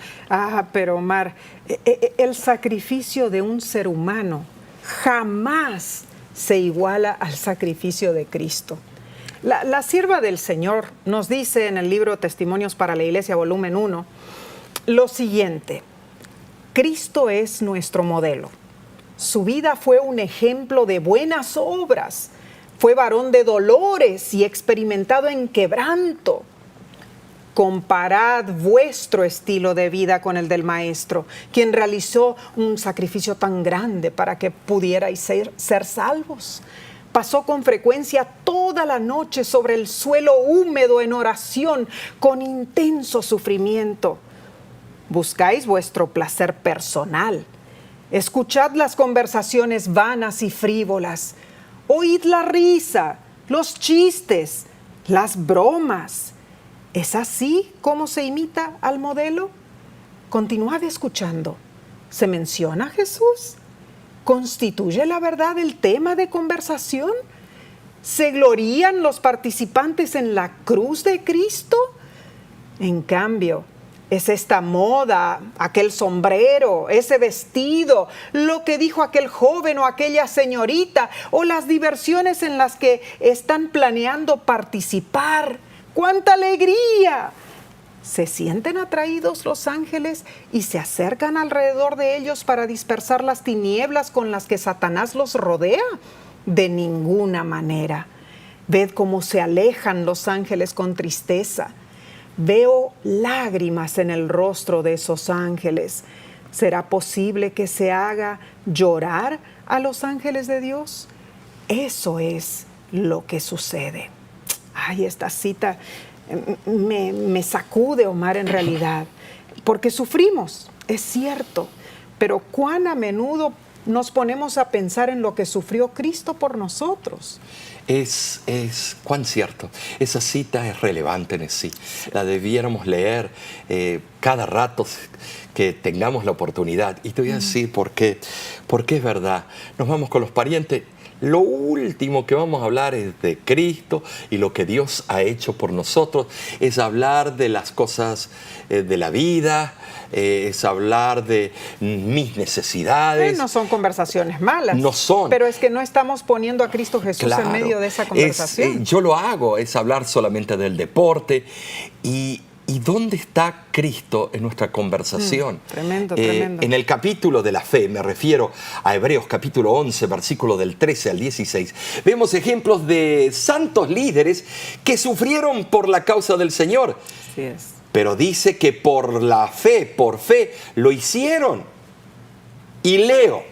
Pero Omar, el sacrificio de un ser humano jamás se iguala al sacrificio de Cristo. La sierva del Señor nos dice en el libro Testimonios para la Iglesia, volumen 1, lo siguiente: Cristo es nuestro modelo. Su vida fue un ejemplo de buenas obras. Fue varón de dolores y experimentado en quebranto. Comparad vuestro estilo de vida con el del Maestro, quien realizó un sacrificio tan grande para que pudierais ser salvos. Pasó con frecuencia toda la noche sobre el suelo húmedo en oración, con intenso sufrimiento. Buscáis vuestro placer personal. Escuchad las conversaciones vanas y frívolas. Oíd la risa, los chistes, las bromas. ¿Es así como se imita al modelo? Continuad escuchando. ¿Se menciona a Jesús? ¿Constituye la verdad el tema de conversación? ¿Se glorían los participantes en la cruz de Cristo? En cambio, es esta moda, aquel sombrero, ese vestido, lo que dijo aquel joven o aquella señorita, o las diversiones en las que están planeando participar. ¡Cuánta alegría! Se sienten atraídos los ángeles y se acercan alrededor de ellos para dispersar las tinieblas con las que Satanás los rodea. De ninguna manera. Ved cómo se alejan los ángeles con tristeza. Veo lágrimas en el rostro de esos ángeles. ¿Será posible que se haga llorar a los ángeles de Dios? Eso es lo que sucede. Ay, esta cita me sacude, Omar, en realidad, porque sufrimos, es cierto, pero cuán a menudo nos ponemos a pensar en lo que sufrió Cristo por nosotros. Es cuán cierto. Esa cita es relevante en sí. La debiéramos leer cada rato que tengamos la oportunidad. Y te voy a decir por qué. Porque es verdad. Nos vamos con los parientes. Lo último que vamos a hablar es de Cristo y lo que Dios ha hecho por nosotros. Es hablar de las cosas de la vida, es hablar de mis necesidades. No son conversaciones malas. No son. Pero es que no estamos poniendo a Cristo Jesús Claro, en medio de esa conversación. yo lo hago, es hablar solamente del deporte. ¿Y dónde está Cristo en nuestra conversación? Tremendo, tremendo. En el capítulo de la fe, me refiero a Hebreos capítulo 11, versículo del 13 al 16, vemos ejemplos de santos líderes que sufrieron por la causa del Señor. Así es. Pero dice que por la fe, por fe, lo hicieron. Y leo: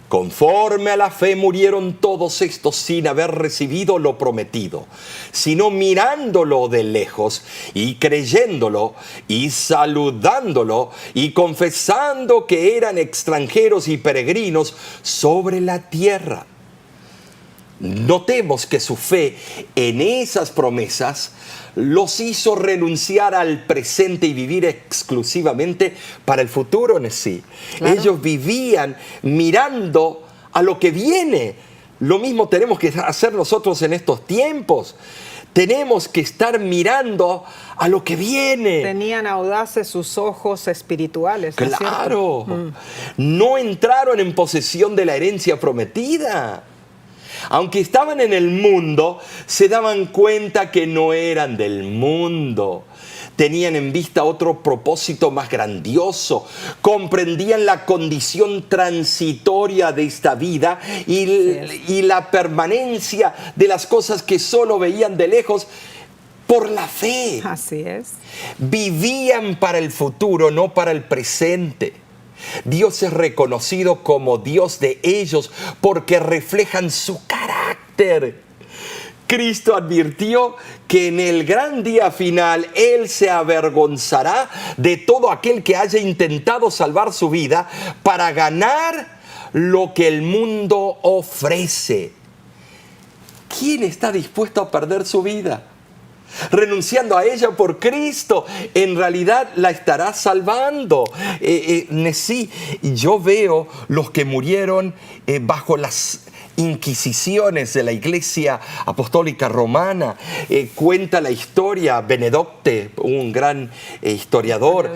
conforme a la fe murieron todos estos sin haber recibido lo prometido, sino mirándolo de lejos y creyéndolo y saludándolo y confesando que eran extranjeros y peregrinos sobre la tierra. Notemos que su fe en esas promesas los hizo renunciar al presente y vivir exclusivamente para el futuro en sí. Claro. Ellos vivían mirando a lo que viene. Lo mismo tenemos que hacer nosotros en estos tiempos. Tenemos que estar mirando a lo que viene. Tenían audaces sus ojos espirituales. ¿No es Claro. cierto? No entraron en posesión de la herencia prometida. Aunque estaban en el mundo, se daban cuenta que no eran del mundo. Tenían en vista otro propósito más grandioso. Comprendían la condición transitoria de esta vida y la permanencia de las cosas que solo veían de lejos por la fe. Así es. Vivían para el futuro, no para el presente. Dios es reconocido como Dios de ellos porque reflejan su carácter. Cristo advirtió que en el gran día final Él se avergonzará de todo aquel que haya intentado salvar su vida para ganar lo que el mundo ofrece. ¿Quién está dispuesto a perder su vida? Renunciando a ella por Cristo, en realidad la estará salvando. Sí, yo veo los que murieron bajo las inquisiciones de la Iglesia Apostólica Romana. Cuenta la historia, Benedocte, un gran historiador,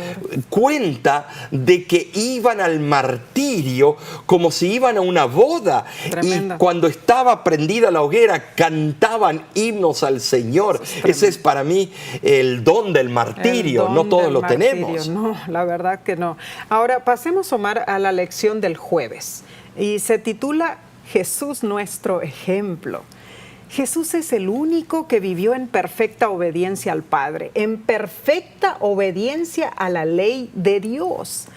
cuenta de que iban al martirio como si iban a una boda. Tremendo. Y cuando estaba prendida la hoguera cantaban himnos al Señor. Ese es para mí el don del martirio. No todos lo tenemos. No, la verdad que no. Ahora pasemos, Omar, a la lección del jueves y se titula Jesús nuestro ejemplo. Jesús es el único que vivió en perfecta obediencia al Padre, en perfecta obediencia a la ley de Dios.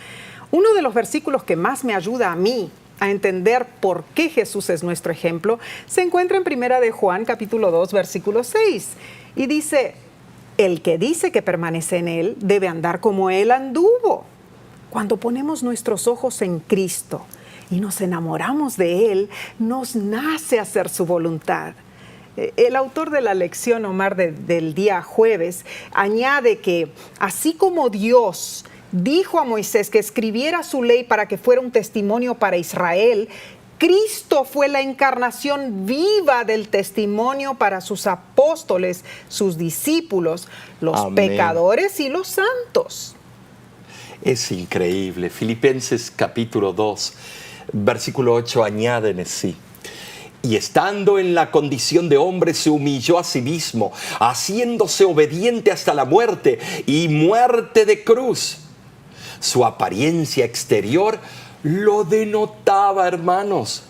Uno de los versículos que más me ayuda a mí a entender por qué Jesús es nuestro ejemplo se encuentra en Primera de Juan, capítulo 2, versículo 6. Y dice: el que dice que permanece en Él debe andar como Él anduvo. Cuando ponemos nuestros ojos en Cristo y nos enamoramos de Él, nos nace hacer su voluntad. El autor de la lección, Omar, del día jueves, añade que así como Dios dijo a Moisés que escribiera su ley para que fuera un testimonio para Israel, Cristo fue la encarnación viva del testimonio para sus apóstoles, sus discípulos, los Amén. Pecadores y los santos. Es increíble. Filipenses capítulo 2, versículo 8 añade en sí: y estando en la condición de hombre se humilló a sí mismo, haciéndose obediente hasta la muerte y muerte de cruz. Su apariencia exterior lo denotaba, hermanos.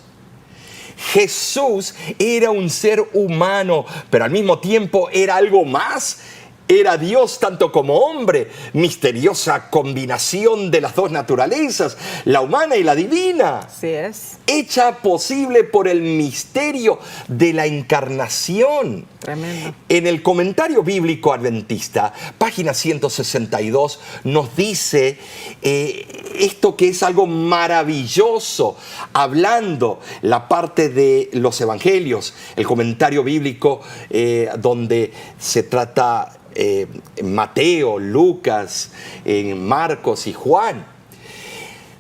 Jesús era un ser humano, pero al mismo tiempo era algo más. Era Dios tanto como hombre, misteriosa combinación de las dos naturalezas, la humana y la divina. Así es. Hecha posible por el misterio de la encarnación. Tremendo. En el comentario bíblico adventista, página 162, nos dice esto que es algo maravilloso, hablando la parte de los evangelios, el comentario bíblico donde se trata Mateo, Lucas, Marcos y Juan.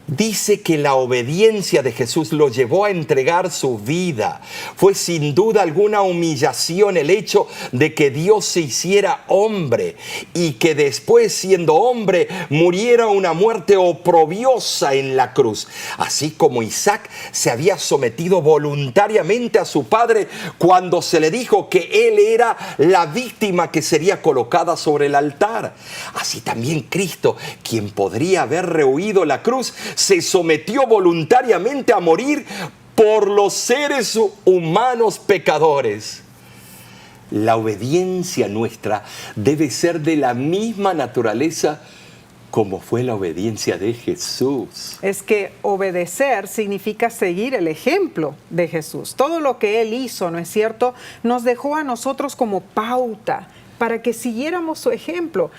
Dice que la obediencia de Jesús lo llevó a entregar su vida. Fue sin duda alguna humillación el hecho de que Dios se hiciera hombre y que después, siendo hombre, muriera una muerte oprobiosa en la cruz. Así como Isaac se había sometido voluntariamente a su padre cuando se le dijo que él era la víctima que sería colocada sobre el altar. Así también Cristo, quien podría haber rehuido la cruz, se sometió voluntariamente a morir por los seres humanos pecadores. La obediencia nuestra debe ser de la misma naturaleza como fue la obediencia de Jesús. Es que obedecer significa seguir el ejemplo de Jesús. Todo lo que Él hizo, ¿no es cierto?, nos dejó a nosotros como pauta para que siguiéramos su ejemplo.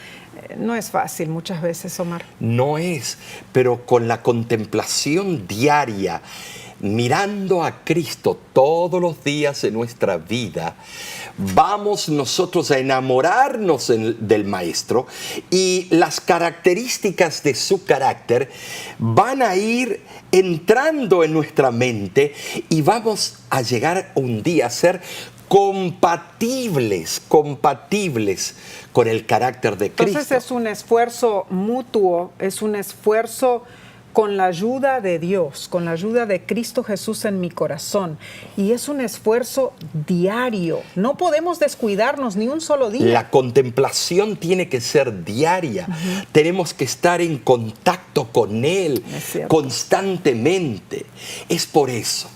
No es fácil muchas veces, Omar. No es, pero con la contemplación diaria, mirando a Cristo todos los días de nuestra vida, vamos nosotros a enamorarnos del Maestro y las características de su carácter van a ir entrando en nuestra mente y vamos a llegar un día a ser compatibles con el carácter de Cristo. Entonces es un esfuerzo mutuo, es un esfuerzo con la ayuda de Dios, con la ayuda de Cristo Jesús en mi corazón. Y es un esfuerzo diario. No podemos descuidarnos ni un solo día. La contemplación tiene que ser diaria. Tenemos que estar en contacto con Él constantemente. Es por eso.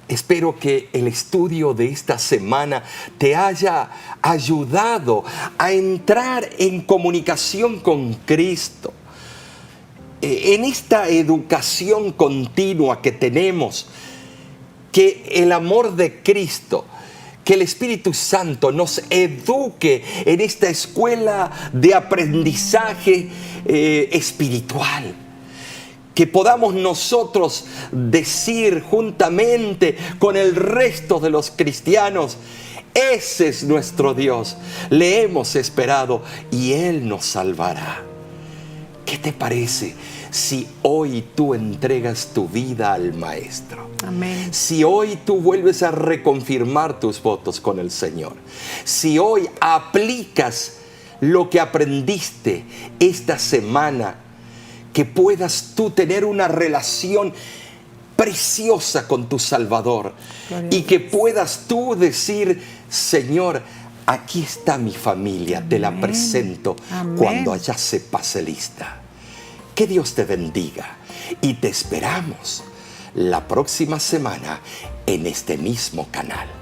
Espero que el estudio de esta semana te haya ayudado a entrar en comunicación con Cristo. En esta educación continua que tenemos, que el amor de Cristo, que el Espíritu Santo nos eduque en esta escuela de aprendizaje espiritual. Que podamos nosotros decir juntamente con el resto de los cristianos: ese es nuestro Dios, le hemos esperado y Él nos salvará. ¿Qué te parece si hoy tú entregas tu vida al Maestro? Amén. Si hoy tú vuelves a reconfirmar tus votos con el Señor, si hoy aplicas lo que aprendiste esta semana, que puedas tú tener una relación preciosa con tu Salvador y que puedas tú decir: Señor, aquí está mi familia, te la presento cuando allá se pase lista. Que Dios te bendiga y te esperamos la próxima semana en este mismo canal.